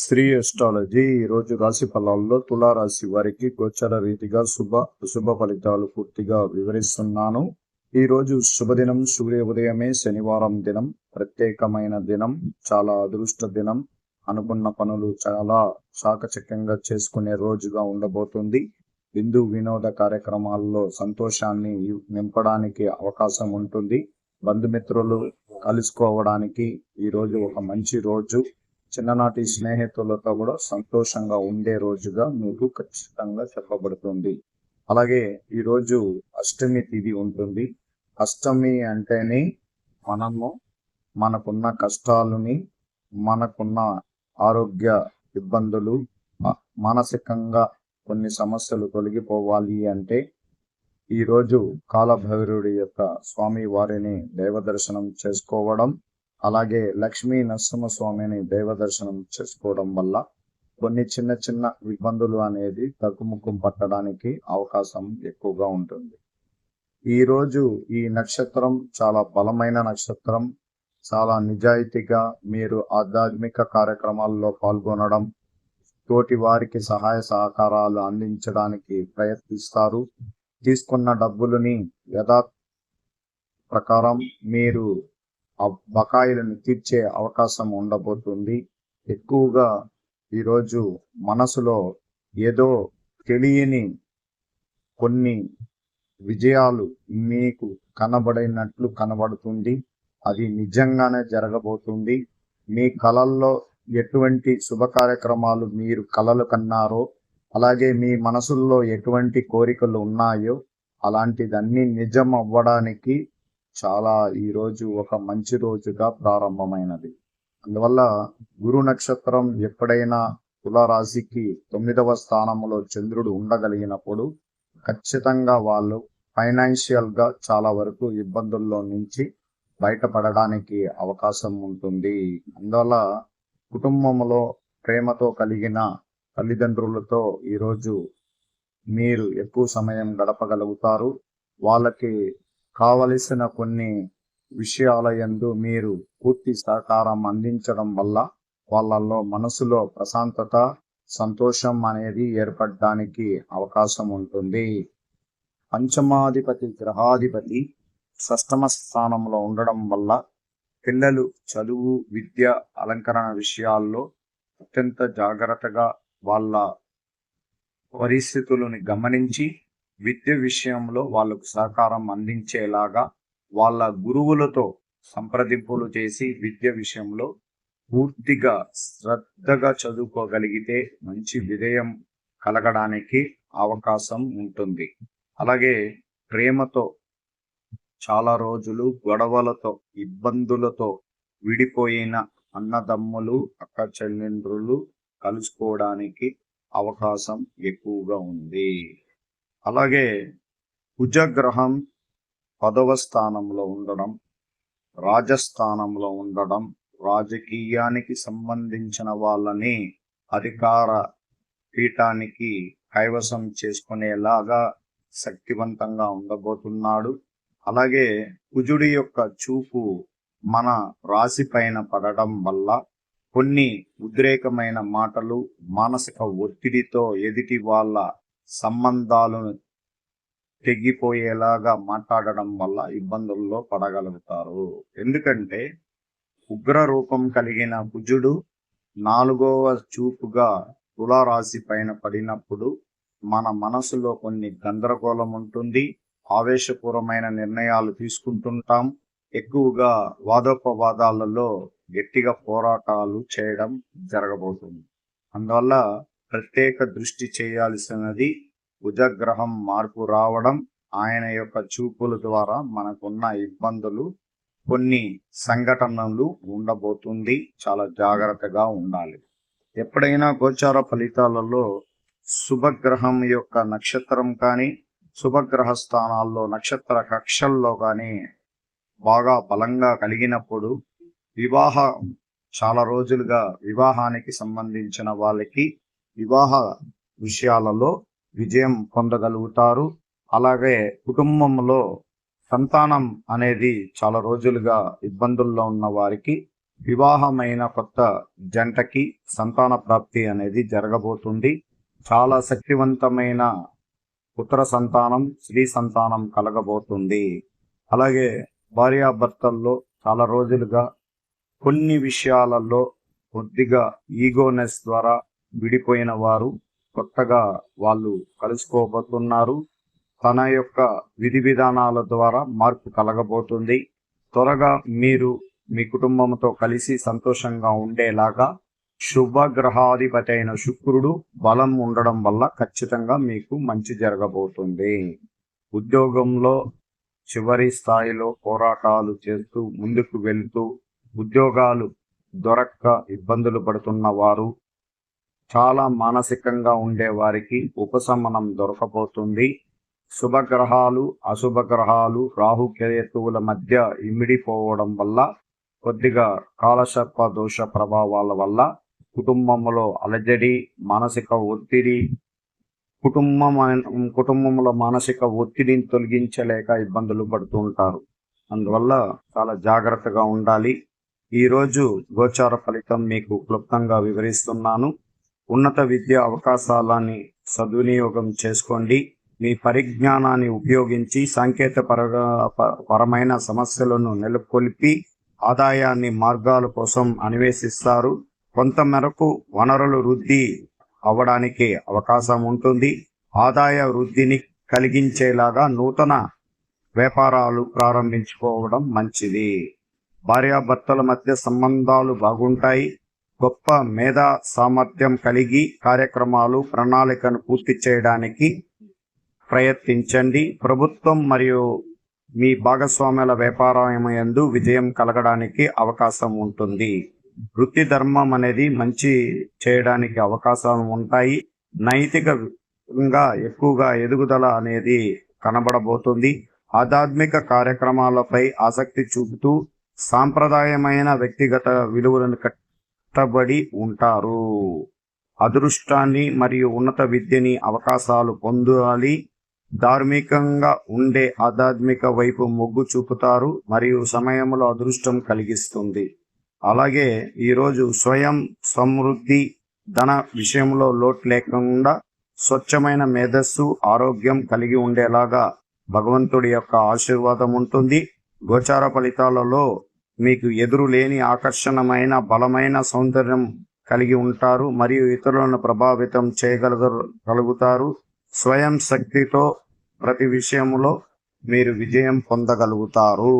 Shri astrology ఈరోజు రాశి ఫలాల్లో తులారాశి వారికి గోచర రీతిగా అశుభ ఫలితాలు పూర్తిగా వివరిస్తున్నాను. ఈరోజు శుభదినం, సూర్య ఉదయమే, శనివారం దినం, ప్రత్యేకమైన దినం, చాలా అదృష్ట దినం. అనుకున్న పనులు చాలా చాకచక్యంగా చేసుకునే రోజుగా ఉండబోతుంది. విందు వినోద కార్యక్రమాల్లో సంతోషాన్ని నింపడానికి అవకాశం ఉంటుంది. బంధుమిత్రులు కలుసుకోవడానికి ఈరోజు ఒక మంచి రోజు. చిన్ననాటి స్నేహితులతో కూడా సంతోషంగా ఉండే రోజుగా మీకు ఖచ్చితంగా చెప్పబడుతుంది. అలాగే ఈరోజు అష్టమి తిథి ఉంటుంది. అష్టమి అంటేనే మనకున్న కష్టాలని, మనకున్న ఆరోగ్య ఇబ్బందులు, మానసికంగా కొన్ని సమస్యలు తొలగిపోవాలి అంటే ఈరోజు కాలభైరవుడి యొక్క స్వామి వారిని దైవ దర్శనం చేసుకోవడం, అలాగే లక్ష్మీ నరసింహస్వామిని దైవ దర్శనం చేసుకోవడం వల్ల కొన్ని చిన్న చిన్న ఇబ్బందులు అనేది తగ్గుముఖం పట్టడానికి అవకాశం ఎక్కువగా ఉంటుంది. ఈరోజు ఈ నక్షత్రం చాలా బలమైన నక్షత్రం. చాలా నిజాయితీగా మీరు ఆధ్యాత్మిక కార్యక్రమాల్లో పాల్గొనడం, తోటి వారికి సహాయ సహకారాలు అందించడానికి ప్రయత్నిస్తారు. తీసుకున్న డబ్బులని యథా ప్రకారం మీరు ఆ బకాయిలను తీర్చే అవకాశం ఉండబోతుంది. ఎక్కువగా ఈరోజు మనసులో ఏదో తెలియని కొన్ని విజయాలు మీకు కనబడుతుంది. అది నిజంగానే జరగబోతుంది. మీ కళల్లో ఎటువంటి శుభ కార్యక్రమాలు మీరు కలలు కన్నారో, అలాగే మీ మనసుల్లో ఎటువంటి కోరికలు ఉన్నాయో అలాంటిదన్నీ నిజం అవ్వడానికి చాలా ఈరోజు ఒక మంచి రోజుగా ప్రారంభమైనది. అందువల్ల గురు నక్షత్రం ఎప్పుడైనా తులారాశికి 9వ స్థానంలో చంద్రుడు ఉండగలిగినప్పుడు ఖచ్చితంగా వాళ్ళు ఫైనాన్షియల్ గా చాలా వరకు ఇబ్బందుల్లో నుంచి బయటపడడానికి అవకాశం ఉంటుంది. అందువల్ల కుటుంబంలో ప్రేమతో కలిగిన తల్లిదండ్రులతో ఈరోజు మీరు ఎక్కువ సమయం గడపగలుగుతారు. వాళ్ళకి కావలసిన కొన్ని విషయాల యందు మీరు పూర్తి సహకారం అందించడం వల్ల వాళ్ళల్లో మనసులో ప్రశాంతత, సంతోషం అనేది ఏర్పడడానికి అవకాశం ఉంటుంది. పంచమాధిపతి గ్రహాధిపతి షష్టమ స్థానంలో ఉండడం వల్ల పిల్లలు చదువు, విద్య, అలంకరణ విషయాల్లో అత్యంత జాగ్రత్తగా వాళ్ళ పరిస్థితులను గమనించి విద్య విషయంలో వాళ్ళకు సహకారం అందించేలాగా వాళ్ళ గురువులతో సంప్రదింపులు చేసి విద్య విషయంలో పూర్తిగా శ్రద్ధగా చదువుకోగలిగితే మంచి విజయం కలగడానికి అవకాశం ఉంటుంది. అలాగే ప్రేమతో చాలా రోజులు గొడవలతో, ఇబ్బందులతో విడిపోయిన అన్నదమ్ములు, అక్క చెల్లెండ్రులు కలుసుకోవడానికి అవకాశం ఎక్కువగా ఉంది. అలాగే కుజగ్రహం 10వ స్థానంలో ఉండడం, రాజస్థానంలో ఉండడం, రాజకీయానికి సంబంధించిన వాళ్ళని అధికార పీఠానికి కైవసం చేసుకునేలాగా శక్తివంతంగా ఉండబోతున్నాడు. అలాగే కుజుడి యొక్క చూపు మన రాశి పైన పడడం వల్ల కొన్ని ఉద్రేకమైన మాటలు, మానసిక ఒత్తిడితో ఎదుటి వాళ్ళ సంబంధాలను తెగిపోయేలాగా మాట్లాడడం వల్ల ఇబ్బందుల్లో పడగలుగుతారు. ఎందుకంటే ఉగ్ర రూపం కలిగిన కుజుడు 4వ చూపుగా తులారాశి పైన పడినప్పుడు మన మనసులో కొన్ని గందరగోళం ఉంటుంది. ఆవేశపూర్వమైన నిర్ణయాలు తీసుకుంటుంటాం. ఎక్కువగా వాదోపవాదాలలో గట్టిగా పోరాటాలు చేయడం జరగబోతుంది. అందువల్ల ప్రత్యేక దృష్టి చేయాల్సినది కుజగ్రహం మార్పు రావడం, ఆయన యొక్క చూపుల ద్వారా మనకున్న ఇబ్బందులు, కొన్ని సంఘటనలు ఉండబోతుంది. చాలా జాగ్రత్తగా ఉండాలి. ఎప్పుడైనా గోచార ఫలితాలలో శుభగ్రహం యొక్క నక్షత్రం కానీ, శుభగ్రహ స్థానాల్లో నక్షత్ర కక్షల్లో కానీ బాగా బలంగా కలిగినప్పుడు చాలా రోజులుగా వివాహానికి సంబంధించిన వాళ్ళకి వివాహ విషయాలలో విజయం పొందగలుగుతారు. అలాగే కుటుంబంలో సంతానం అనేది చాలా రోజులుగా ఇబ్బందుల్లో ఉన్న వారికి వివాహమైన కొత్త జంటకి సంతాన ప్రాప్తి అనేది జరగబోతుంది. చాలా శక్తివంతమైన పుత్ర సంతానం, స్త్రీ సంతానం కలగబోతుంది. అలాగే భార్యాభర్తల్లో చాలా రోజులుగా కొన్ని విషయాలలో కొద్దిగా ఈగోనెస్ ద్వారా విడిపోయిన వారు కొత్తగా వాళ్ళు కలుసుకోబోతున్నారు. తన యొక్క విధి విధానాల ద్వారా మార్పు కలగబోతుంది. త్వరగా మీరు మీ కుటుంబంతో కలిసి సంతోషంగా ఉండేలాగా శుభగ్రహాధిపతి అయిన శుక్రుడు బలం ఉండడం వల్ల ఖచ్చితంగా మీకు మంచి జరగబోతుంది. ఉద్యోగంలో చివరి స్థాయిలో పోరాటాలు చేస్తూ ముందుకు వెళ్తూ ఉద్యోగాలు దొరక్క ఇబ్బందులు పడుతున్న వారు, చాలా మానసికంగా ఉండే వారికి ఉపశమనం దొరకబోతుంది. శుభగ్రహాలు అశుభగ్రహాలు రాహుకేతువుల మధ్య ఇమిడిపోవడం వల్ల కొద్దిగా కాలసర్ప దోష ప్రభావాల వల్ల కుటుంబంలో అలజడి, మానసిక ఒత్తిడి, కుటుంబంలో మానసిక ఒత్తిడిని తొలగించలేక ఇబ్బందులు పడుతూ ఉంటారు. అందువల్ల చాలా జాగ్రత్తగా ఉండాలి. ఈరోజు గోచార ఫలితం మీకు క్లుప్తంగా వివరిస్తున్నాను. ఉన్నత విద్య అవకాశాలని సద్వినియోగం చేసుకోండి. మీ పరిజ్ఞానాన్ని ఉపయోగించి పరమైన సమస్యలను నెలకొల్పి ఆదాయాన్ని మార్గాల కోసం అన్వేషిస్తారు. కొంతమేరకు వనరులు వృద్ధి అవ్వడానికి అవకాశం ఉంటుంది. ఆదాయ వృద్ధిని కలిగించేలాగా నూతన వ్యాపారాలు ప్రారంభించుకోవడం మంచిది. భార్యాభర్తల మధ్య సంబంధాలు బాగుంటాయి. గొప్ప మేధా సామర్థ్యం కలిగి కార్యక్రమాలు, ప్రణాళికను పూర్తి చేయడానికి ప్రయత్నించండి. ప్రభుత్వం మరియు మీ భాగస్వాముల వ్యాపారయందు విజయం కలగడానికి అవకాశం ఉంటుంది. వృత్తి ధర్మం అనేది మంచి చేయడానికి అవకాశాలు ఉంటాయి. నైతికంగా ఎక్కువగా ఎదుగుదల అనేది కనబడబోతుంది. ఆధ్యాత్మిక కార్యక్రమాలపై ఆసక్తి చూపుతూ సాంప్రదాయమైన వ్యక్తిగత విలువలను కట్టబడి ఉంటారు. అదృష్టాన్ని మరియు ఉన్నత విద్యని అవకాశాలు పొందాలి. ధార్మికంగా ఉండే ఆధ్యాత్మిక వైపు మొగ్గు చూపుతారు మరియు సమయంలో అదృష్టం కలిగిస్తుంది. అలాగే ఈరోజు స్వయం సమృద్ధి, ధన విషయంలో లోటు లేకుండా స్వచ్ఛమైన మేధస్సు, ఆరోగ్యం కలిగి ఉండేలాగా భగవంతుడి యొక్క ఆశీర్వాదం ఉంటుంది. గోచార ఫలితాలలో మీకు ఎదురులేని ఆకర్షణమైన బలమైన సౌందర్యం కలిగి ఉంటారు మరియు ఇతరులను ప్రభావితం చేయగలుగుతారు. స్వయం శక్తితో ప్రతి విషయంలో మీరు విజయం పొందగలుగుతారు.